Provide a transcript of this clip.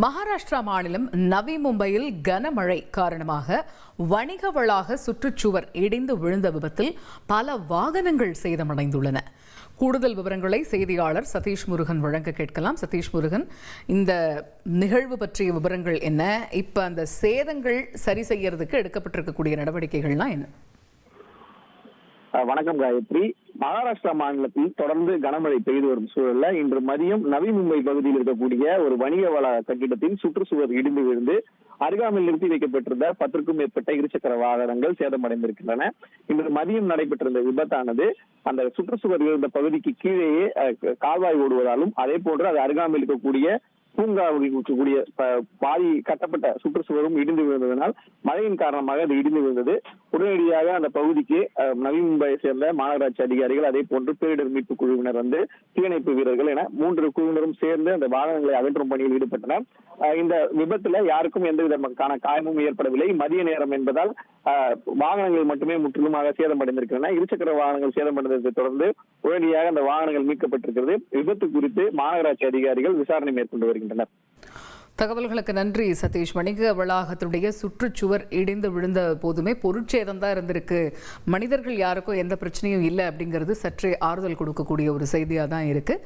மகாராஷ்டிரா மாநிலம் நவி மும்பையில் கனமழை காரணமாக வணிக வளாக சுற்றுச்சுவர் இடிந்து விழுந்த விபத்தில் பல வாகனங்கள் சேதமடைந்துள்ளன. கூடுதல் விவரங்களை செய்தியாளர் சதீஷ் முருகன் வழங்க கேட்கலாம். சதீஷ் முருகன், இந்த நிகழ்வு பற்றிய விவரங்கள் என்ன? இப்ப அந்த சேதங்கள் சரி செய்யறதுக்கு எடுக்கப்பட்டிருக்கக்கூடிய நடவடிக்கைகள்லாம் என்ன? வணக்கம் காயத்ரி. மகாராஷ்டிரா மாநிலத்தில் தொடர்ந்து கனமழை பெய்து வரும் சூழல்ல இன்று மதியம் நவி மும்பை பகுதியில் இருக்கக்கூடிய ஒரு வணிக வளாக கட்டிடத்தின் சுற்றுச்சுவர் இடிந்து விழுந்து அருகாமையில் நிறுத்தி வைக்கப்பட்டிருந்த 10க்கும் மேற்பட்ட இருசக்கர வாகனங்கள் சேதமடைந்திருக்கின்றன. இன்று மதியம் நடைபெற்றிருந்த விபத்தானது அந்த சுற்றுச்சுவர் இருந்த பகுதிக்கு கீழேயே கால்வாய் ஓடுவதாலும் அதே போன்று அது அருகாமையில் இருக்கக்கூடிய பூங்காவில் இருக்கக்கூடிய பாதி கட்டப்பட்ட சுற்றுச்சுவரும் இடிந்து விழுந்ததனால் மழையின் காரணமாக அது இடிந்து விழுந்தது. உடனடியாக அந்த பகுதிக்கு நவி மும்பையை சேர்ந்த மாநகராட்சி அதிகாரிகள், அதே போன்று பேரிடர் மீட்பு குழுவினர் தீயணைப்பு வீரர்கள் என 3 குழுவினரும் சேர்ந்து அந்த வாகனங்களை அகற்றும் பணியில் ஈடுபட்டனர். இந்த விபத்துல யாருக்கும் எந்த விதமான காயமும் ஏற்படவில்லை. மதிய நேரம் என்பதால் வாகனங்கள் மட்டுமே முற்றிலுமாக சேதமடைந்திருக்கின்றன. இருசக்கர வாகனங்கள் சேதமடைந்ததை தொடர்ந்து உடனடியாக அந்த வாகனங்கள் மீட்கப்பட்டிருக்கிறது. விபத்து குறித்து மாநகராட்சி அதிகாரிகள் விசாரணை மேற்கொண்டு வருகின்றனர். தகவல்களுக்கு நன்றி சதீஷ். வணிக வளாகத்துடைய சுற்றுச்சுவர் இடிந்து விழுந்த போதுமே பொருட்சேதம் தான் இருந்திருக்கு, மனிதர்கள் யாருக்கும் எந்த பிரச்சனையும் இல்லை அப்படிங்கிறது சற்றே ஆறுதல் கொடுக்கக்கூடிய ஒரு செய்தியாக தான் இருக்கு.